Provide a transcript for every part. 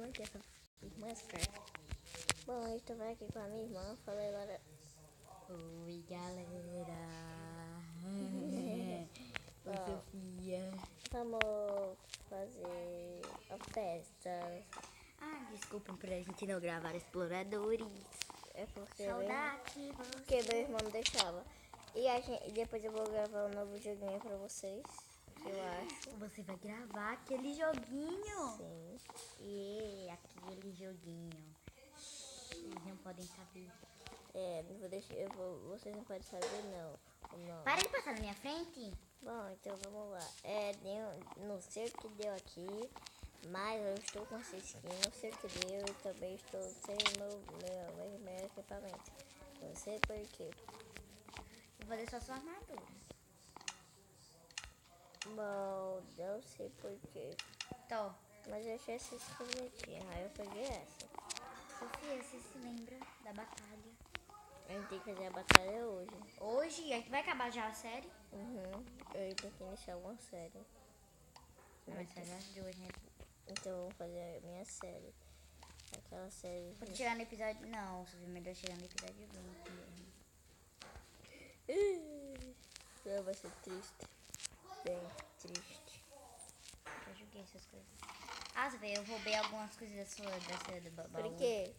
irmã aqui, essa irmã esperta. Bom, eu estou aqui com a minha irmã. Falei agora. Oi, galera. Oi, Sofia. Vamos fazer a festa. Desculpem por a gente não gravar Exploradores. É porque Saudade. porque meu irmão não deixava. E depois eu vou gravar um novo joguinho pra vocês, eu acho. Você vai gravar aquele joguinho? Sim. E aquele joguinho. Eles não podem saber. Não vou deixar, vocês não podem saber não. O nome. Para de passar na minha frente. Bom, então vamos lá. Não sei o que deu aqui, mas eu estou com essa skin, não sei o que deu e também estou sem meu equipamento. Não sei por quê. Vou fazer só sua armadura. Bom, não sei por quê. Tô. Mas eu achei essa skin bonitinha, aí eu peguei essa. Sofia, você se lembra da batalha? A gente tem que fazer a batalha hoje. Hoje? É que vai acabar já a série? Eu tenho que iniciar uma série. Mas a série de hoje, né? Então eu vou fazer a minha série. Aquela série. Quando chegar no episódio... Não, Sofia, melhor chegar no episódio 20 mesmo. Não, vai ser triste. Bem triste. Eu joguei essas coisas. Sofia, eu roubei algumas coisas dessa do baú. Por quê?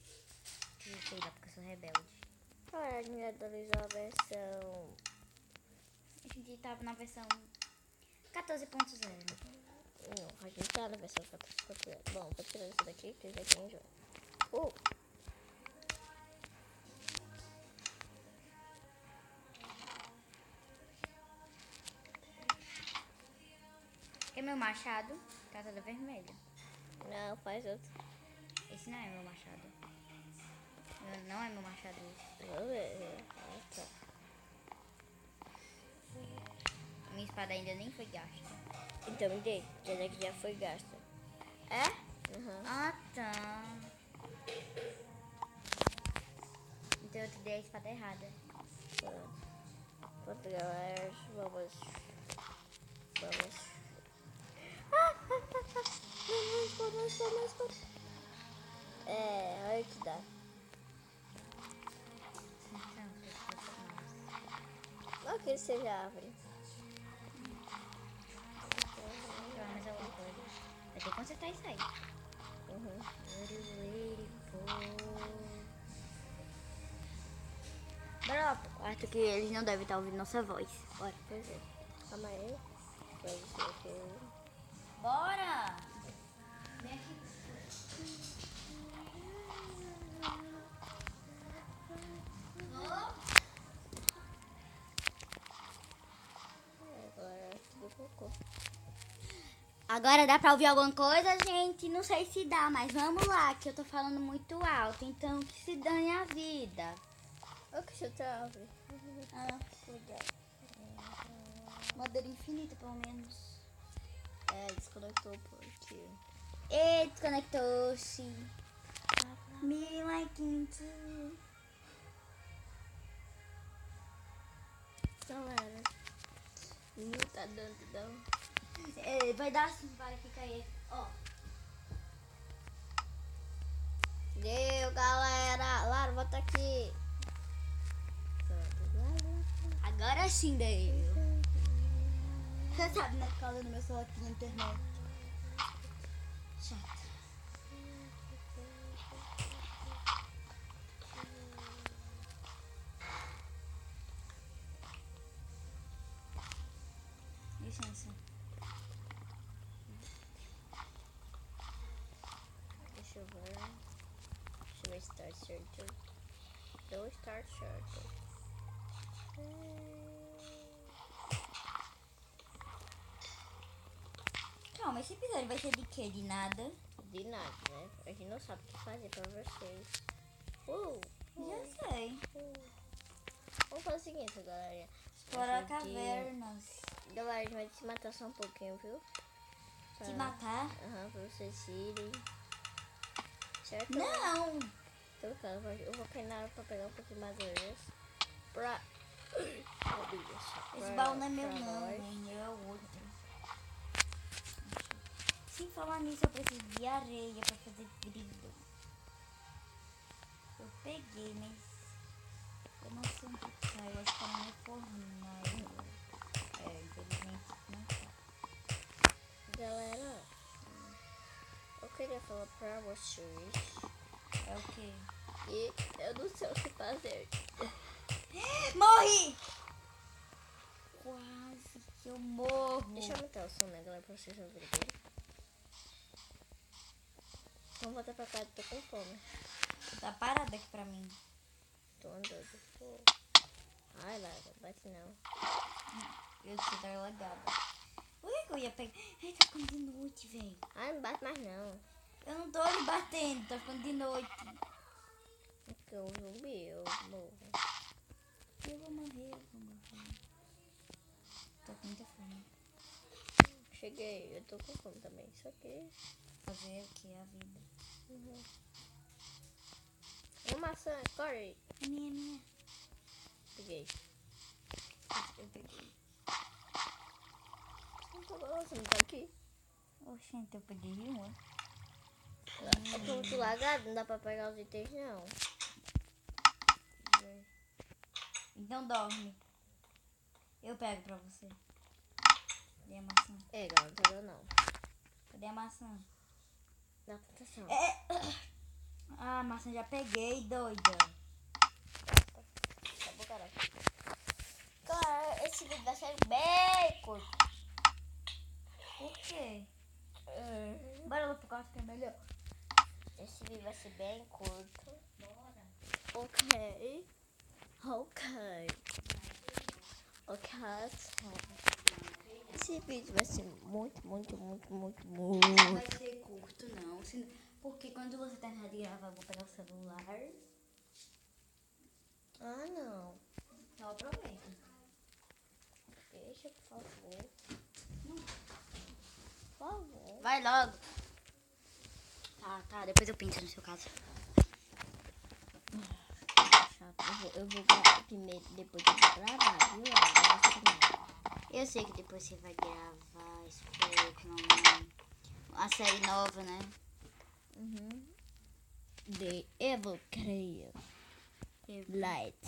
Sei lá, porque eu sou rebelde. Olha, a gente atualizou a versão. A gente tava na versão 14.0. Não, a gente tá na versão 14.0. Bom, vou tirar isso daqui, que isso daqui é enjoa. É meu machado, tá toda vermelha. Não, faz outro. Esse não é meu machado. Não é meu machado esse. Vou ver. Tá. Minha espada ainda nem foi gasta. Então me dê, que essa aqui já foi gasta. É? Uhum. Tá. Então eu te dei a espada errada. Pronto, galera, vamos. Vamos. Olha o que dá. Não que ele seja árvore. Mais alguma coisa. Vai ter que consertar isso aí. Bora pro quarto que eles não devem estar ouvindo nossa voz. Bora. Pois é. Calma aí. Vai ser aqui. Bora! Vem aqui. Agora tudo cocô. Agora dá pra ouvir alguma coisa, gente? Não sei se dá, mas vamos lá, que eu tô falando muito alto. Então que se dane a vida. Olha que chuta a árvore. Cuidado. Madeira infinita, pelo menos. Desconectou porque. E desconectou-se. Me like into. Galera, não tá dando, não. Vai dar assim, vai ficar aí. Ó. Deu, galera. Lara, volta aqui. Agora sim deu. Você sabe, né? Ficar no meu celular aqui na internet. Chato. Licença. Deixa eu ver Start Searcher. Deu Start Searcher. Calma, esse episódio vai ser de quê? De nada? De nada, né? A gente não sabe o que fazer pra vocês. Já sei. Vamos fazer o seguinte, galera. Explorar cavernas. Galera, a gente vai se matar só um pouquinho, viu? Se matar? Pra vocês irem. Certo? Não! Então, cara, eu vou cair na água pra pegar um pouquinho mais de madeiras. Esse baú não é meu não, o meu é o outro. Sem falar nisso, eu preciso de areia pra fazer brilho. Eu peguei, mas eu não sei onde tá. Eu acho que tá na minha fornalha. Infelizmente não tá. Galera, eu queria falar pra vocês. É o quê? E eu não sei o que fazer. Morri! Quase que eu morro. Deixa eu aumentar o som, né, galera, pra vocês ouvirem bem. Vamos voltar pra casa, tô com fome. Tá parado aqui pra mim. Tô andando. Pô. Ai, Lara, bate não. Eu tô dar lagada. Por que eu ia pegar? Ai, tá ficando de noite, velho. Ai, não bate mais não. Eu não tô lhe batendo, tá ficando de noite. Porque eu zumbi, eu morro. Eu vou morrer, Tô com muita fome. Cheguei, eu tô com fome também. Só que. Fazer o que é a vida. Uma maçã, corre. É minha. Peguei. Eu peguei. Você não tá aqui? Oxente, eu peguei uma. É que muito lagado, não dá pra pegar os itens não. Então dorme. Eu pego pra você. Cadê a maçã? É, galera, não tá dando não. Cadê a maçã? Dá proteção. Ah, a maçã já peguei, doida. Acabou, caralho. Cara, esse vídeo vai ser bem curto. Por quê? Bora lá pro quarto que é melhor. Esse vídeo vai ser bem curto. Bora. Ok. Esse vídeo vai ser muito. Não vai ser curto, não. Porque quando você terminar de gravar, eu vou pegar o celular. Ah, não. Então aproveita. Deixa, por favor. Por favor. Vai logo. Tá. Depois eu pinto no seu caso. Eu vou gravar primeiro, depois eu vou gravar, viu? Eu sei que depois você vai gravar, espero que não. A série nova, né? The Evil Creio Light.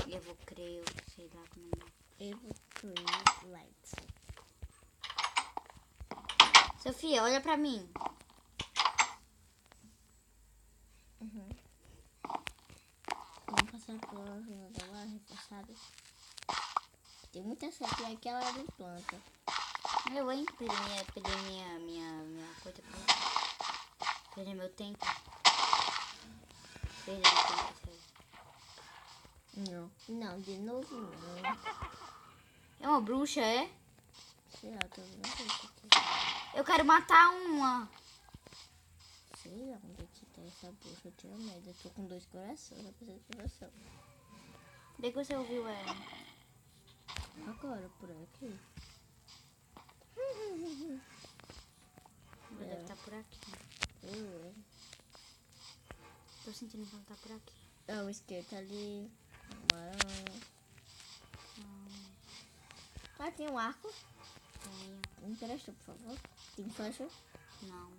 Eu vou crer, eu sei lá como é. Evil Creio Light. Sofia, olha pra mim. Vamos passar por uma dela reforçada. Tem muita sequinha que ela não planta. Eu, hein? Perdi minha coisa pra perder meu tempo. Perdi meu tempo, sério. Não, de novo não. É uma bruxa, é? Sei lá, tô vendo isso aqui. Eu quero matar uma. Sei lá onde é que tá essa bruxa, eu tenho medo. Eu tô com 2 corações, eu preciso de coração. Onde é que você ouviu ela? Agora, por aqui. Ela deve estar por aqui. Tô sentindo que ela tá por aqui. É, o esquerdo tá ali. Uma aranha. Ah, tem um arco. Tenho. Me empresta, por favor. Tem flecha? Não.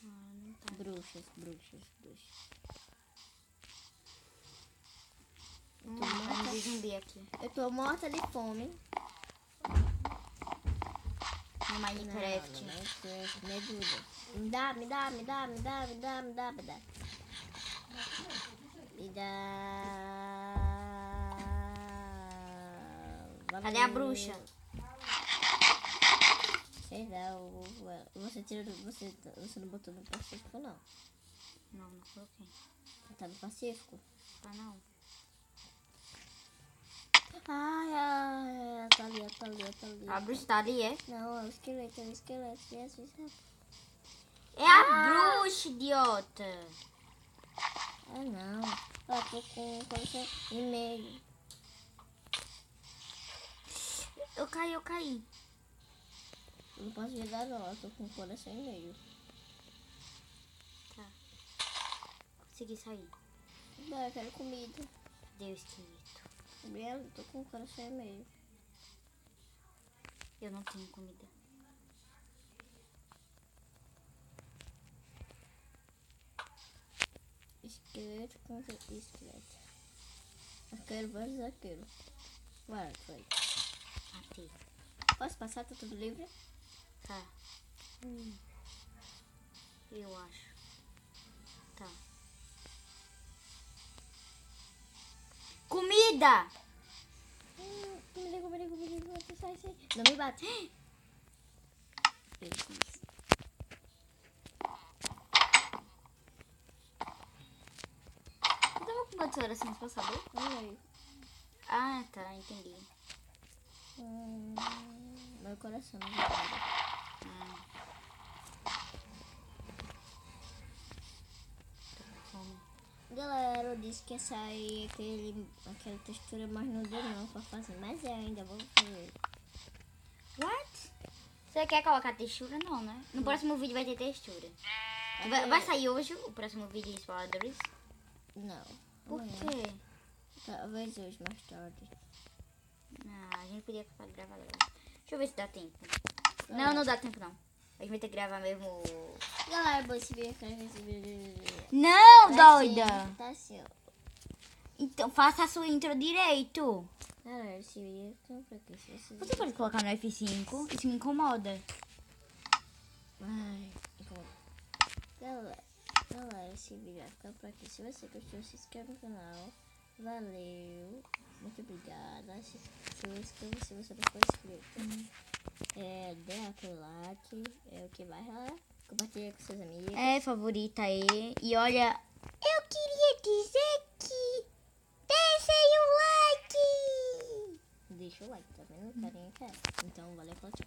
Não tá. Bruxas. Vai de zumbi aqui. Eu tô morta de fome. No Minecraft. Minecraft, me ajuda. Me dá. Me dá. Cadê a bruxa? Sei lá, você tirou. Você não botou no Pacífico, não? Não coloquei. Você tá no Pacífico? Tá não. Ai, tá ali. A bruxa tá ali, é? Não, é o esqueleto. Jesus. É a bruxa, idiota. Ah, não. Eu tô com coração e meio. Eu caí. Eu não posso jogar, não. Eu tô com coração e meio. Tá. Consegui sair. Não, eu quero comida. Cadê o esqueleto? Gabriela, eu tô com coração e meio. Eu não tenho comida. Esqueleto contra esqueleto. Arqueiro versus arqueiro. Bora, foi. Matei. Posso passar? Tá tudo livre? Tá. Eu acho. Tá. Comida! Comida. Sai. Não me bate. Eu fiz. Eu tava com quantas orações pra saber? Olha Ah, tá. Entendi. Meu coração não vai. Tô com fome. Galera, eu disse que ia sair aquela textura, mas não deu não pra fazer. Mas eu ainda vou fazer. What? Você quer colocar textura? Não, né? No próximo vídeo vai ter textura. Vai sair hoje o próximo vídeo de exploradores? Não. Por amanhã. quê? Talvez hoje, mais tarde. Ah, a gente podia gravar agora. Deixa eu ver se dá tempo. Não dá tempo não. A gente vai ter que gravar mesmo. Galera, vou esse vídeo, quero ver esse vídeo. Não, Tá doida! assim, tá assim, ó. Então faça a sua intro direito. Galera, esse vídeo é pra quê? Você pode colocar no F5? Isso me incomoda. Ai, galera, esse vídeo vai ficar por aqui. Se você gostou, se inscreve no canal. Valeu. Muito obrigada. Se inscreva se você não for inscrito. Dê aquele like. É o que vai rolar. Compartilha com seus amigos. É, favorita aí. E olha, eu queria dizer que deixem o like. Deixa o like, tá vendo? O carinha quer. Então, valeu pela tchau.